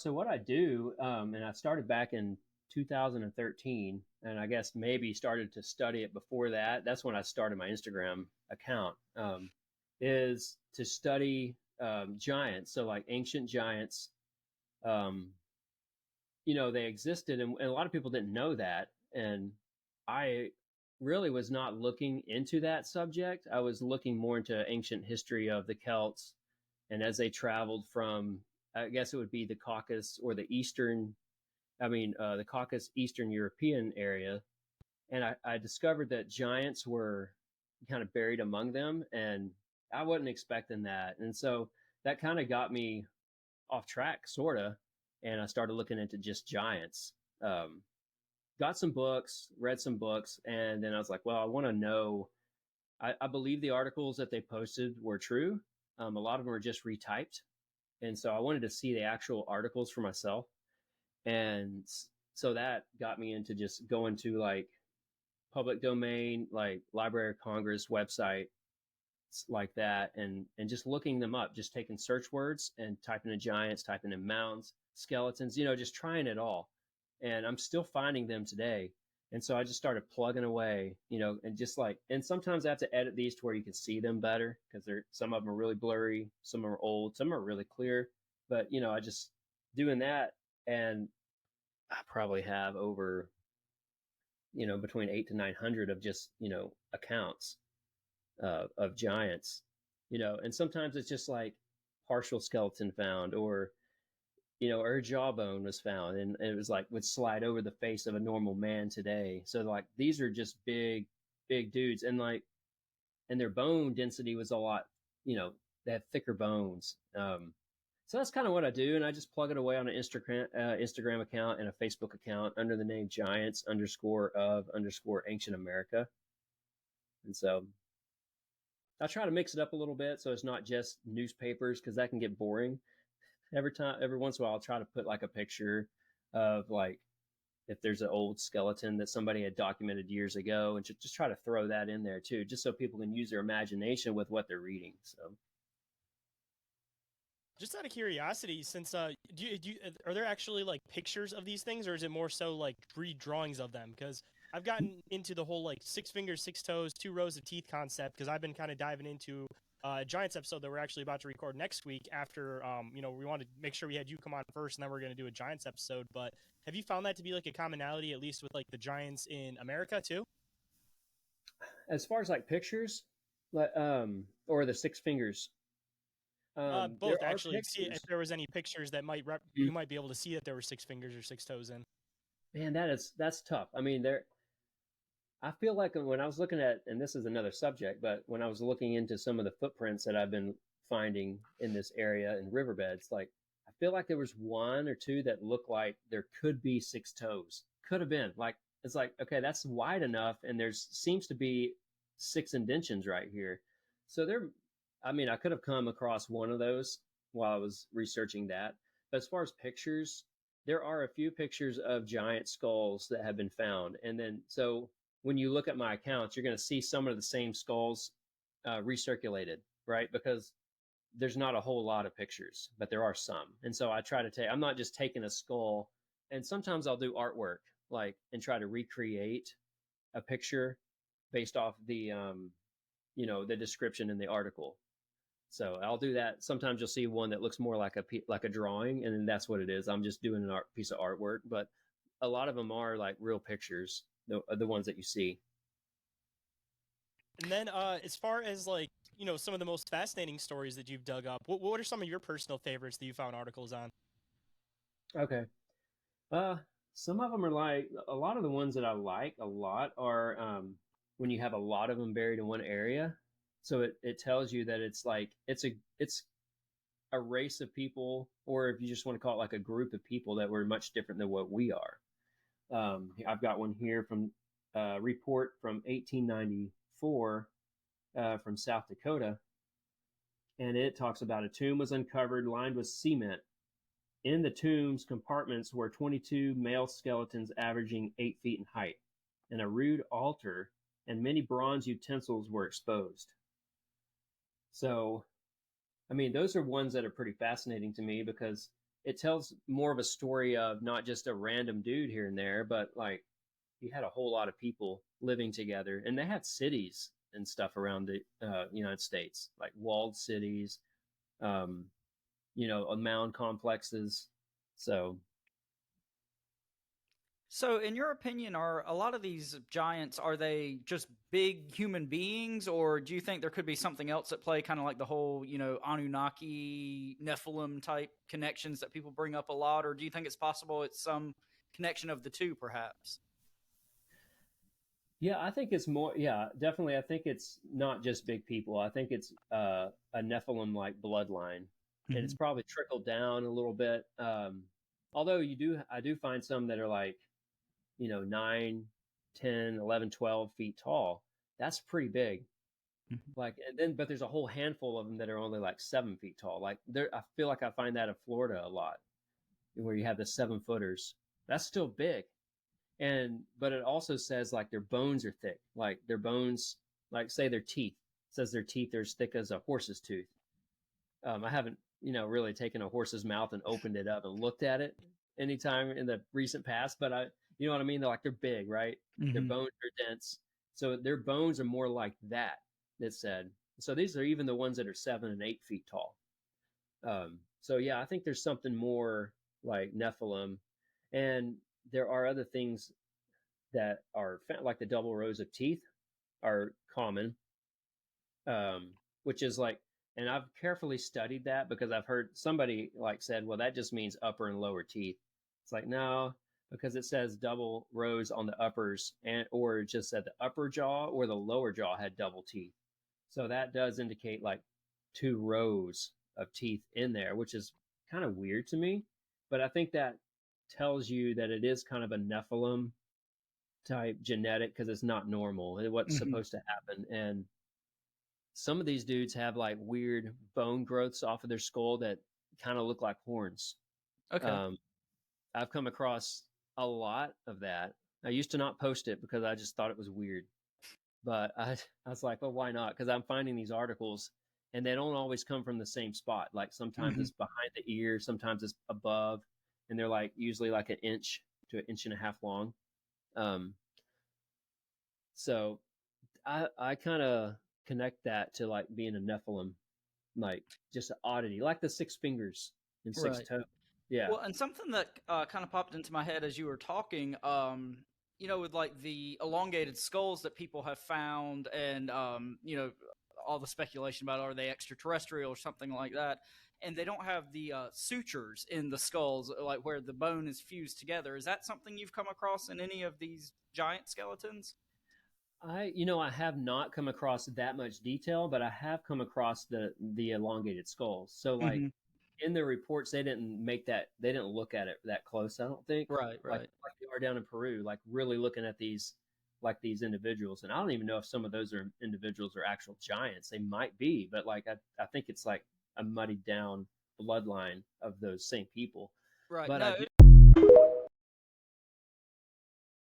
So what I do, and I started back in 2013, and I guess maybe started to study it before that. That's when I started my Instagram account. Is to study giants, so like ancient giants. Um, they existed, and a lot of people didn't know that. And I really was not looking into that subject. I was looking more into ancient history of the Celts, and as they traveled from, I guess it would be the Caucasus or the Eastern, the Caucasus Eastern European area. And I discovered that giants were kind of buried among them, and I wasn't expecting that. And so that kind of got me off track, sort of. And I started looking into just giants. Got some books, read some books, and then I was like, well, I want to know. I believe the articles that they posted were true. A lot of them were just retyped. And so I wanted to see the actual articles for myself. And so that got me into just going to like public domain, like Library of Congress website like that, and just looking them up, just taking search words and typing in giants, typing in mounds, skeletons, just trying it all. And I'm still finding them today. And so I just started plugging away, and just like, and sometimes I have to edit these to where you can see them better because they're some of them are really blurry, some are old, some are really clear. But I just doing that, and I probably have over, between 8 to 900 of just accounts of giants, and sometimes it's just like partial skeleton found, or a jawbone was found, and it was like would slide over the face of a normal man today. So like these are just big, big dudes, and like, and their bone density was a lot, they have thicker bones. So that's kind of what I do, and I just plug it away on an Instagram account and a Facebook account under the name Giants underscore of underscore Ancient America. And so I try to mix it up a little bit so it's not just newspapers because that can get boring. Every once in a while, I'll try to put like a picture of like if there's an old skeleton that somebody had documented years ago, and just try to throw that in there too, just so people can use their imagination with what they're reading. So Just out of curiosity, since are there actually like pictures of these things, or is it more so like read drawings of them? Because I've gotten into the whole like six fingers, six toes, two rows of teeth concept because I've been kind of diving into a Giants episode that we're actually about to record next week. After we wanted to make sure we had you come on first, and then we're going to do a Giants episode. But have you found that to be like a commonality, at least with like the Giants in America too? as far as like pictures, or the six fingers, Both there are actually. See if pictures. there was any pictures that you might be able to see that there were six fingers or six toes in. Man, that's tough. I mean, there. I feel like when I was looking at, and this is another subject, but when I was looking into some of the footprints that I've been finding in this area in riverbeds, like I feel like there was one or two that looked like there could be six toes. Could have been like it's like okay, that's wide enough, and there's seems to be six indentions right here. So there, I mean, I could have come across one of those while I was researching that. But as far as pictures, there are a few pictures of giant skulls that have been found, and then so when you look at my accounts, you're going to see some of the same skulls recirculated, right? Because there's not a whole lot of pictures, but there are some. And so I try to take, I'm not just taking a skull, and sometimes I'll do artwork, like, and try to recreate a picture based off the description in the article. So I'll do that. Sometimes you'll see one that looks more like a drawing, and then that's what it is. I'm just doing an piece of artwork, but a lot of them are like real pictures, the ones that you see. And then, as far as like some of the most fascinating stories that you've dug up, what are some of your personal favorites that you found articles on? Okay. Uh, some of them are like a lot of the ones that I like a lot are when you have a lot of them buried in one area. So it tells you that it's like it's a race of people, or if you just want to call it like a group of people that were much different than what we are. I've got one here from a report from 1894 from South Dakota, and it talks about a tomb was uncovered lined with cement. In the tomb's compartments were 22 male skeletons averaging 8 feet in height, and a rude altar and many bronze utensils were exposed. So, I mean, those are ones that are pretty fascinating to me because it tells more of a story of not just a random dude here and there, but like you had a whole lot of people living together, and they had cities and stuff around the United States, like walled cities, um, mound complexes. So So, in your opinion, are a lot of these giants, are they just big human beings, or do you think there could be something else at play, kind of like the whole, Anunnaki, Nephilim type connections that people bring up a lot, or do you think it's possible it's some connection of the two, perhaps? yeah, I think it's more. Yeah, definitely. I think it's not just big people. I think it's a Nephilim like bloodline, and it's Hmm. probably trickled down a little bit. Although I do find some that are like 9, 10, 11, 12 feet tall. That's pretty big. Like, and then, but there's a whole handful of them that are only like 7 feet tall. Like, I feel like I find that in Florida a lot, where you have the 7 footers. That's still big. But it also says like their bones are thick. Like their bones, like say their teeth, it says their teeth are as thick as a horse's tooth. I haven't, really taken a horse's mouth and opened it up and looked at it anytime in the recent past, but you know what I mean? They're big, right? Their Hmm. bones are dense. So their bones are more like that, it said. So these are even the ones that are 7 and 8 feet tall. So yeah, I think there's something more like Nephilim. And there are other things that are like the double rows of teeth are common, which is like, and I've carefully studied that because I've heard somebody like said, well, that just means upper and lower teeth. It's like, no, because it says double rows on the uppers, and or it just said the upper jaw or the lower jaw had double teeth. So that does indicate like 2 rows of teeth in there, which is kind of weird to me. But I think that tells you that it is kind of a Nephilim type genetic because it's not normal. What's Hmm. supposed to happen. And some of these dudes have like weird bone growths off of their skull that kind of look like horns. Okay. Um, I've come across a lot of that. I used to not post it because I just thought it was weird, but I was like, well, why not? Because I'm finding these articles and they don't always come from the same spot. Like sometimes Hmm. it's behind the ear, sometimes it's above, and they're like usually like an inch to an inch and a half long. Um, so I kind of connect that to like being a Nephilim, like just an oddity, like the six fingers and six Right. toes. Yeah. Well, and something that kind of popped into my head as you were talking, with like the elongated skulls that people have found, and all the speculation about are they extraterrestrial or something like that, and they don't have the sutures in the skulls, like where the bone is fused together. Is that something you've come across in any of these giant skeletons? I have not come across that much detail, but I have come across the elongated skulls. So like Hmm. in the reports, they didn't look at it that close. I don't think Right, like right. like they are down in Peru, like really looking at these individuals. And I don't even know if some of those are individuals are actual giants. They might be, but like I think it's like a muddied down bloodline of those same people. Right. But I No, do